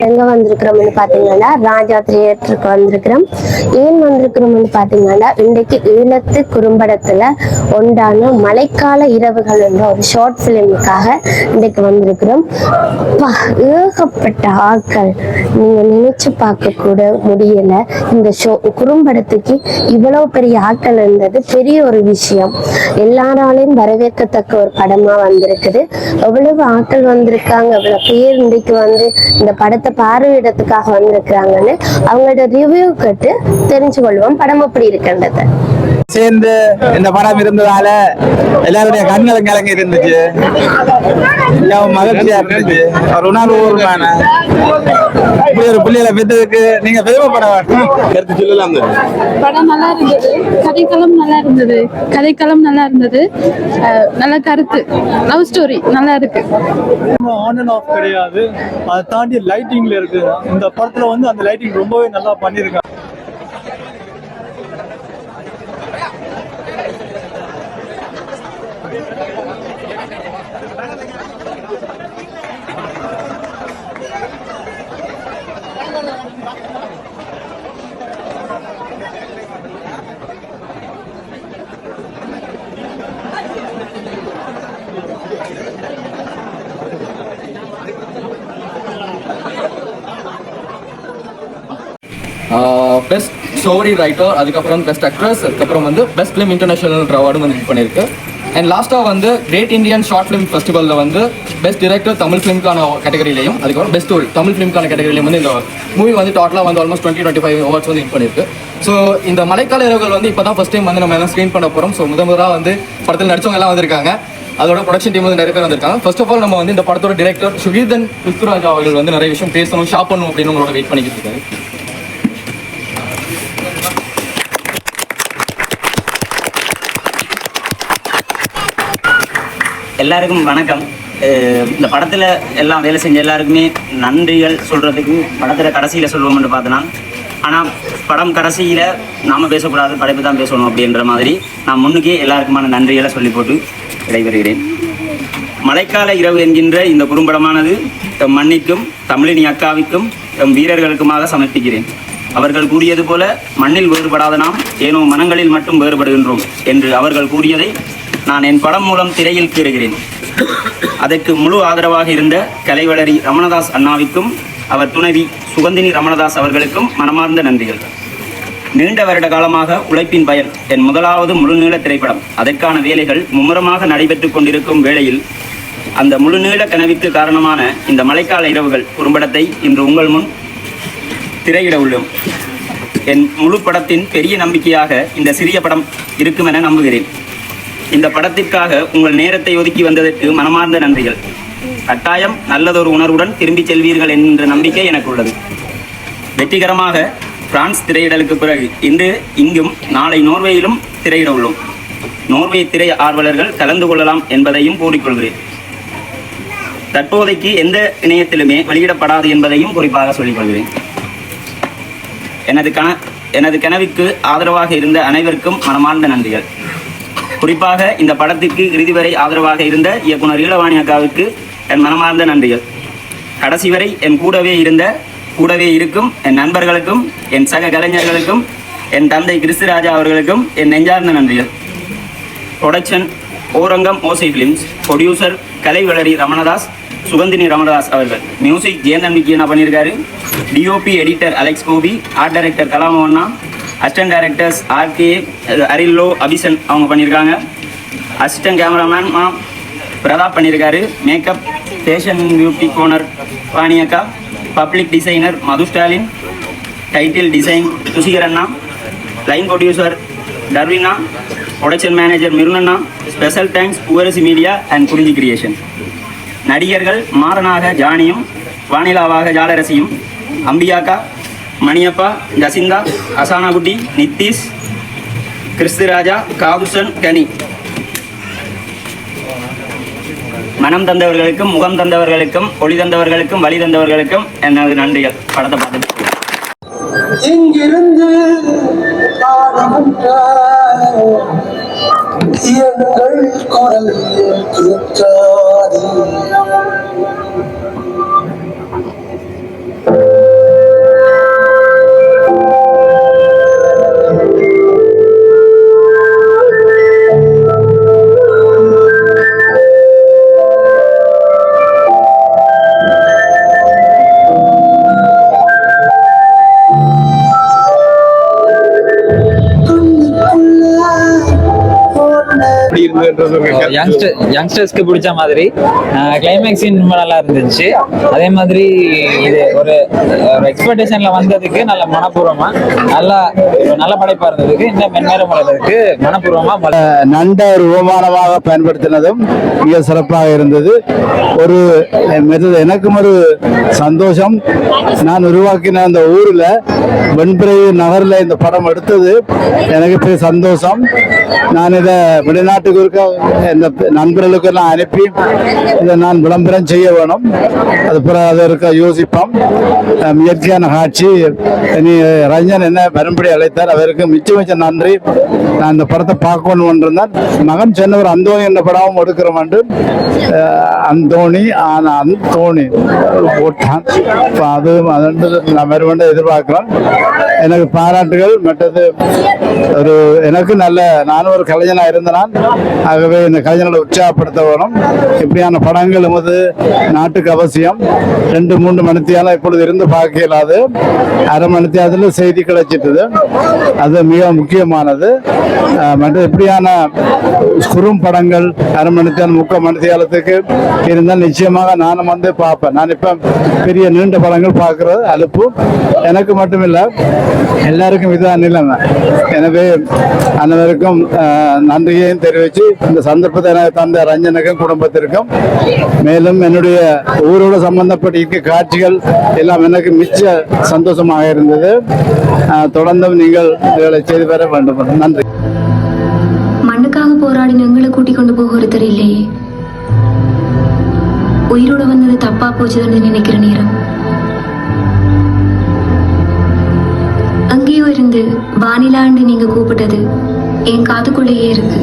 எங்க வந்திருக்கிறோம்னு பாத்தீங்கன்னா ராஜா தியேட்டருக்கு வந்திருக்கிறோம். ஏன் வந்திருக்கிறோம்னு பாத்தீங்கன்னா இன்றைக்கு ஈழத்து குறும்படத்துல ஒன்றான மழைக்கால இரவுகள் என்ற ஒரு ஷார்ட் பிலிமுக்காக இன்றைக்கு வந்திருக்கிறோம். ஏகப்பட்ட ஆட்கள் நீங்க நினைச்சு பார்க்க கூட முடியல. இந்த குறும்படத்துக்கு இவ்வளவு பெரிய ஆட்கள் இருந்தது பெரிய ஒரு விஷயம். எல்லாராலையும் வரவேற்கத்தக்க ஒரு படமா வந்திருக்குது. எவ்வளவு ஆட்கள் வந்திருக்காங்க, எவ்வளவு பேர் இன்றைக்கு வந்து இந்த படத்தை பார்வையிடத்துக்காக வந்திருக்கிறாங்கன்னு அவங்களோட ரிவ்யூ கேட்டு தெரிஞ்சு கொள்வோம் படம் எப்படி இருக்கின்றது. சேர்ந்து இந்த படம் இருந்ததால எல்லாருடைய கண்களும் கலங்கி இருந்துச்சு, மகிழ்ச்சியா இருந்துச்சு. ஒரு உணர்வுபூர்வமான இப்படி ஒரு பிள்ளைகளை பெற்றதுக்கு நீங்க பெருமைப்பட வேண்டும். கருத்து சொல்லலாம். படம் நல்லா இருந்தது, கதைக்களம் நல்லா இருந்தது, நல்ல கருத்து, லவ் ஸ்டோரி நல்லா இருக்கு. ஆன் அண்ட் ஆஃப் கிடையாது, அதை தாண்டி லைட்டிங்ல இருக்கு. இந்த படத்துல வந்து அந்த லைட்டிங் ரொம்பவே நல்லா பண்ணிருக்காங்க. பெஸ்ட் ஸ்டோரி ரைட்டர், அதுக்கப்புறம் பெஸ்ட் ஆக்ட்ரஸ், அதுக்கப்புறம் வந்து பெஸ்ட் ஃபிலிம் இன்டர்நேஷனல் அவார்டும் வந்து வின் பண்ணியிருக்கு. அண்ட் லாஸ்ட்டாக வந்து கிரேட் இந்தியன் ஷார்ட் ஃபிலிம் ஃபெஸ்டிவலில் வந்து பெஸ்ட் டிரெக்டர் தமிழ் ஃபிலிம்கான கேட்டகரியிலையும், அதுக்கப்புறம் பெஸ்ட் ஸ்டோரி தமிழ் ஃபிலிம்கான கேட்டகரியிலையும் வந்து இந்த மூவி வந்து டோட்டலாக வந்து ஆல்மோஸ்ட் 20-25 அவார்ட்ஸ் வந்து வின் பண்ணியிருக்கு. ஸோ இந்த மழைக்கால இரவுகள் வந்து இப்போ தான் ஃபஸ்ட் டைம் வந்து நம்ம எல்லாம் ஸ்க்ரீன் பண்ண போகிறோம். ஸோ முதலாக வந்து படத்தில் நடிச்சவங்க எல்லாம் வந்திருக்காங்க, அதோட ப்ரொடக்ஷன் டீம் வந்து நிறைய பேர் வந்திருக்காங்க. ஃபர்ஸ்ட் ஆஃப் ஆல் நம்ம வந்து இந்த படத்தோட டிரெக்டர் சுகீர்தன் பிருத்விராஜ் அவர்கள் வந்து நிறைய விஷயம் பேசணும், ஷாப் பண்ணணும் அப்படின்னு உங்களோட வெயிட் பண்ணிக்கிட்டு இருக்காரு. எல்லாருக்கும் வணக்கம். இந்த படத்தில் எல்லாம் வேலை செஞ்ச எல்லாருக்குமே நன்றிகள் சொல்கிறதுக்கு படத்தில் கடைசியில் சொல்லுவோம்னு பார்த்தோன்னா, ஆனால் படம் கடைசியில் நாம் பேசக்கூடாது, படைப்பு தான் பேசணும் அப்படின்ற மாதிரி நான் முன்னுக்கே எல்லாருக்குமான நன்றிகளை சொல்லி போட்டு விடைபெறுகிறேன். மழைக்கால இரவு என்கின்ற இந்த குறும்படமானது எம் மண்ணிற்கும் தமிழினி அக்காவிற்கும் எம் வீரர்களுக்குமாக சமர்ப்பிக்கிறேன். அவர்கள் கூறியது போல மண்ணில் வேறுபடாத நாம் ஏனோ மனங்களில் மட்டும் வேறுபடுகின்றோம் என்று அவர்கள் கூறியதை நான் என் படம் மூலம் திரையில் கூறுகிறேன். அதற்கு முழு ஆதரவாக இருந்த கலைவளரி ரமணதாஸ் அண்ணாவிற்கும் அவர் துணைவி சுகந்தினி ரமணதாஸ் அவர்களுக்கும் மனமார்ந்த நன்றிகள். நீண்ட வருட காலமாக உழைப்பின் பயன் என் முதலாவது முழுநீள திரைப்படம். அதற்கான வேலைகள் மும்முரமாக நடைபெற்று கொண்டிருக்கும் வேளையில் அந்த முழுநீள கனவிற்கு காரணமான இந்த மழைக்கால இரவுகள் குறும்படத்தை இன்று உங்கள் முன் திரையிட உள்ளோம். என் முழு படத்தின் பெரிய நம்பிக்கையாக இந்த சிறிய படம் இருக்கும் என நம்புகிறேன். இந்த படத்திற்காக உங்கள் நேரத்தை ஒதுக்கி வந்ததற்கு மனமார்ந்த நன்றிகள். கட்டாயம் நல்லதொரு உணர்வுடன் திரும்பி செல்வீர்கள் என்ற நம்பிக்கை எனக்கு உள்ளது. வெற்றிகரமாக பிரான்ஸ் திரையிடலுக்கு பிறகு இன்று இங்கும் நாளை நோர்வேயிலும் திரையிட உள்ளோம். நோர்வே திரை ஆர்வலர்கள் கலந்து கொள்ளலாம் என்பதையும் கூறிக்கொள்கிறேன். தற்போதைக்கு எந்த இணையத்திலுமே வெளியிடப்படாது என்பதையும் குறிப்பாக சொல்லிக் கொள்கிறேன். எனது கனவுக்கு ஆதரவாக இருந்த அனைவருக்கும் மனமார்ந்த நன்றிகள். குறிப்பாக இந்த படத்திற்கு இறுதி வரை ஆதரவாக இருந்த இயக்குனர் ஈழவாணி அக்காவுக்கு என் மனமார்ந்த நன்றிகள். கடைசி வரை என் கூடவே இருக்கும் என் நண்பர்களுக்கும், என் சக கலைஞர்களுக்கும், என் தந்தை கிறிஸ்துராஜா அவர்களுக்கும் என் நெஞ்சார்ந்த நன்றிகள். Production Orangam Osai films, producer Kalaivalari Ramanadas, Suganthini Ramanadas அவர்கள். மியூசிக் ஜெயந்தன் விக்கி என்ன பண்ணியிருக்காரு. DOP editor Alex Gopi, art director கலாமோன்னா, அசிஸ்டன்ட் டைரக்டர்ஸ் ஆர்கே அரில்லோ அபிசன் அவங்க பண்ணியிருக்காங்க. அசிஸ்டன்ட் கேமராமேன் பிரதாப் பண்ணியிருக்காரு. மேக்கப் ஃபேஷன் பியூட்டி கோனர் வாணியக்கா, public designer Madhu Stalin, title design சுசிகரண்ணா, லைன் ப்ரொடியூசர் டர்வினா, ப்ரொடக்ஷன் மேனேஜர் மிருனண்ணா. Special thanks Puvarasi media and Kurinji creation. நடிகர்கள் மாறனாக ஜானியும், வானிலாவாக ஜாலரசியும், அம்பியாக்கா, மணியப்பா, ஜசிந்தா, அசானாகுட்டி, நித்தீஷ், கிறிஸ்துராஜா, காபுசன், கனி. மனம் தந்தவர்களுக்கும், முகம் தந்தவர்களுக்கும், ஒளி தந்தவர்களுக்கும், வழி தந்தவர்களுக்கும் எனது நன்றிகள். படத்தை பார்த்து இங்கிருந்து குரல் கேட்காதே இருந்தது? யங்ஸ்டர்ஸ்க்கு பிடிச்ச மாதிரி கிளைமேக்ஸ் ரொம்ப நல்லா இருந்துச்சு. அதே மாதிரி இது ஒரு எக்ஸ்பெக்டேஷன்ல வந்ததுக்கு நல்ல மனப்பூர்வமா நல்ல படைப்பா இருந்ததுக்கு இந்த மென்மேலும் வளர்றதுக்கு மனப்பூர்வமா நண்ட ஒரு உபமானமாக பயன்படுத்தினதும் மிக சிறப்பாக இருந்தது. ஒரு எனக்கும் ஒரு சந்தோஷம். நான் உருவாக்கின அந்த ஊர்ல வெண்பிரவு நகர்ல இந்த படம் எடுத்தது எனக்கு பெரிய சந்தோஷம். நான் இதை வெளிநாட்டுக்கு இருக்க இந்த நண்பர்களுக்கு எல்லாம் அனுப்பி இதை நான் விளம்பரம் செய்ய வேணும். அது பிறகு அது இருக்க யோசிப்போம். முயற்சியான காட்சி. இனி ரஞ்சன் என்ன வரும்படி அழைத்தார், அவருக்கு மிச்ச நன்றி. நான் இந்த படத்தை பார்க்கணும் என்றால் மகன் சொன்னவர் அந்தோணி என்ற படமும் எடுக்கிறோம் என்று அந்தோணி போட்டான். அது நான் வருவேன் எதிர்பார்க்கிறேன். எனக்கு பாராட்டுகள். மற்றது ஒரு எனக்கு நல்ல நானும் ஒரு கலைஞனா இருந்தனால், ஆகவே இந்த கலைஞர்களை உற்சாகப்படுத்த வேணும். இப்படியான படங்கள் நமது நாட்டுக்கு அவசியம். 2-3 மணித்தியாலம் இப்பொழுது இருந்து பார்க்க இயலாது. அரை மணித்தியாலத்தில் செய்தி கிடைச்சிட்டது. அது மிக முக்கியமானது. மற்ற இப்படியான குறும் படங்கள் அரை மணித்தியாலம் 3/4 மணித்தியாலத்துக்கு இருந்தால் நிச்சயமாக நானும் வந்து பார்ப்பேன். நான் இப்ப பெரிய நீண்ட படங்கள் பார்க்கறது அலுப்பு. எனக்கு மட்டுமில்லை, எல்லாருக்கும் இதுதான் நிலைமை. எனவே அனைவருக்கும் நன்றியையும் தெரிவித்து இந்த சந்தர்ப்பத்தை எனக்கு தந்த ரஞ்சனுக்கும் குடும்பத்திற்கும், மேலும் என்னுடைய ஊரோடு சம்பந்தப்பட்ட இருக்க காட்சிகள் எல்லாம் எனக்கு மிச்ச சந்தோஷமாக இருந்தது. தொடர்ந்தும் நீங்கள் இதை செய்து பெற வேண்டும். நன்றி. மண்ணுக்காக போராடி எங்களை கூட்டிக் கொண்டு போக ஒருத்தர் இல்லையே. உயிரோட வந்தது தப்பா போச்சுன்னு நினைக்கிற நேரம் அங்கேயோ இருந்து வானிலாண்டு நீங்க கூப்பிட்டது என் காதுக்குள்ளேயே இருக்கு.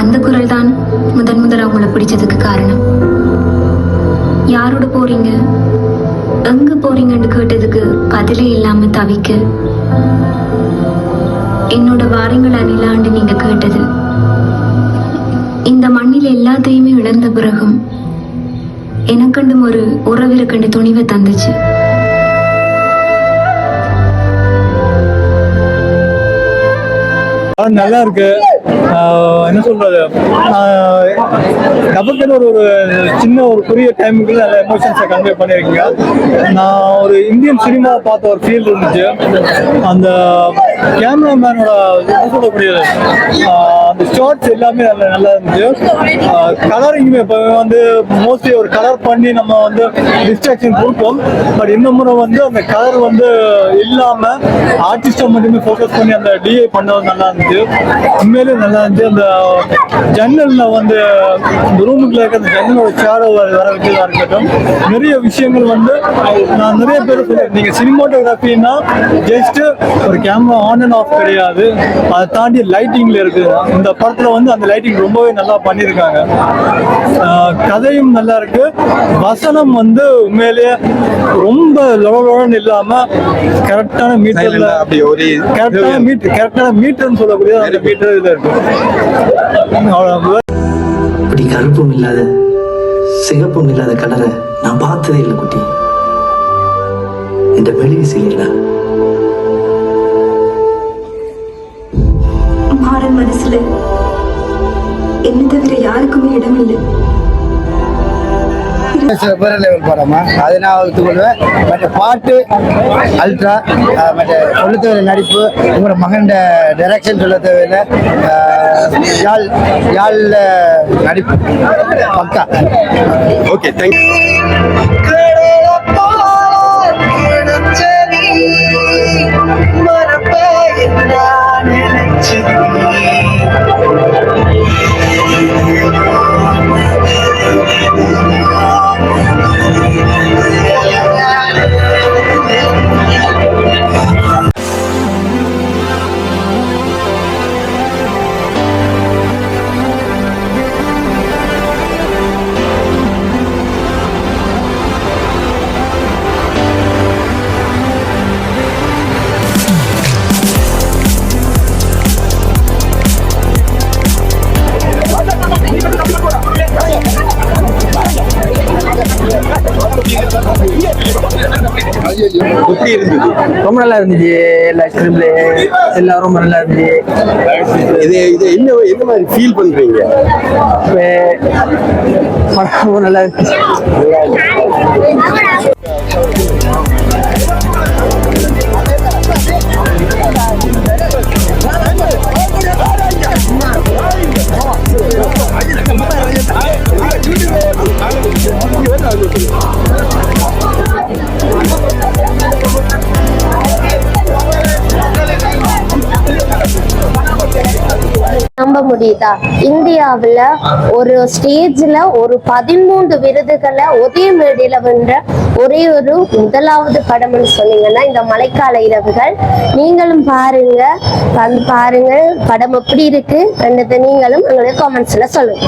அந்த குரல் தான் முதல் அவங்கள பிடிச்சதுக்கு காரணம். யாரோட போறீங்க, எங்க போறீங்கன்னு கேட்டதுக்கு பதிலே இல்லாம தவிக்க, என்னோட வாரங்கள் அணிலாண்டு நீங்க கேட்டது இந்த மண்ணில் எல்லாத்தையுமே இழந்த பிறகும் எனக்கண்டும் ஒரு உறவிற்கண்டு துணிவை தந்துச்சு. நல்லா இருக்கு. என்ன சொல்றது, டபுக்குன்னு ஒரு சின்ன ஒரு குறுகிய டைமுக்கு நல்ல எமோஷன்ஸை கன்வே பண்ணியிருக்கீங்க. நான் ஒரு இந்தியன் சினிமா பார்த்த ஒரு ஃபீல் இருந்துச்சு. அந்த கேமராமேனோட என்ன சொல்லக்கூடியது, அந்த ஷார்ட்ஸ் எல்லாமே நல்லா இருந்துச்சு. கலரிங்குமே இப்போ வந்து மோஸ்ட்லி ஒரு கலர் பண்ணி நம்ம வந்து டிஸ்ட்ராக்ஷன் கொடுப்போம். பட் இந்த முறை வந்து அந்த கலர் வந்து இல்லாம ஆர்டிஸ்டை மட்டுமே ஃபோக்கஸ் பண்ணி அந்த டிஐ பண்ணது நல்லா இருந்துச்சு. உண்மையிலே நல்லா இருந்துச்சு. அந்த ஜன்னல்ல வந்து ரூமுக்குள்ள இருக்க அந்த ஜன்னலோட ஷேடோ வர வைக்கிறதா இருக்கட்டும், நிறைய விஷயங்கள் வந்து நான் நிறைய பேர் சொல்லுவேன், நீங்க சினிமாட்டோகிராஃபின்னா ஜஸ்ட் ஒரு கேமரா ஆன் அண்ட் ஆஃப் கிடையாது, அதை தாண்டி லைட்டிங்ல இருக்கு. இந்த படத்துல வந்து அந்த லைட்டிங் ரொம்பவே நல்லா பண்ணியிருக்காங்க. கதையும் நல்லா இருக்கு. வசனம் வந்து உண்மையிலேயே ரொம்ப லோன்னு இல்லாம கரெக்டான மீட்டர்ல, கரெக்டான மீட்டர்னு சொல்லக்கூடிய அந்த மீட்டர் இதுல இருக்கு. இப்படி கருப்பும் இல்லாத சிகப்பும் இல்லாத கலரை நான் பார்த்ததே இல்லை குட்டி. இந்த வெளிவிசில மாறன் மனசுல என்ன தவிர யாருக்குமே இடம் இல்லை. வேற லெவல் படமா, அதை நான் ஒத்துக்கொள்வேன். மற்ற பாட்டு அல்ட்ரா, மற்ற சொல்ல தேவையில்லை நடிப்பு, உங்களோட மகன் டைரக்ஷன் சொல்ல தேவையில்லை, யாழ் நடிப்பு பக்கா. Okay, thank you. எப்படி இருந்தது? ரொம்ப நல்லா இருந்துச்சு. எல்லா ஸ்கிரிப்ட்ல எல்லாம் ரொம்ப நல்லா இருந்துச்சு. இது என்ன மாதிரி ஃபீல் பண்றீங்க? படம் ரொம்ப நல்லா இருக்கு. நம்ப முடியுதா? இந்தியாவுல ஒரு ஸ்டேஜ்ல ஒரு 13 விருதுகளை ஒரே மேடையில வென்ற ஒரே ஒரு முதலாவது படம்னு சொன்னீங்கன்னா இந்த மழைக்கால இரவுகள். நீங்களும் பாருங்க, வந்து பாருங்க படம் எப்படி இருக்கு, நீங்களும் எங்களுடைய காமெண்ட்ஸ்ல சொல்லுங்க.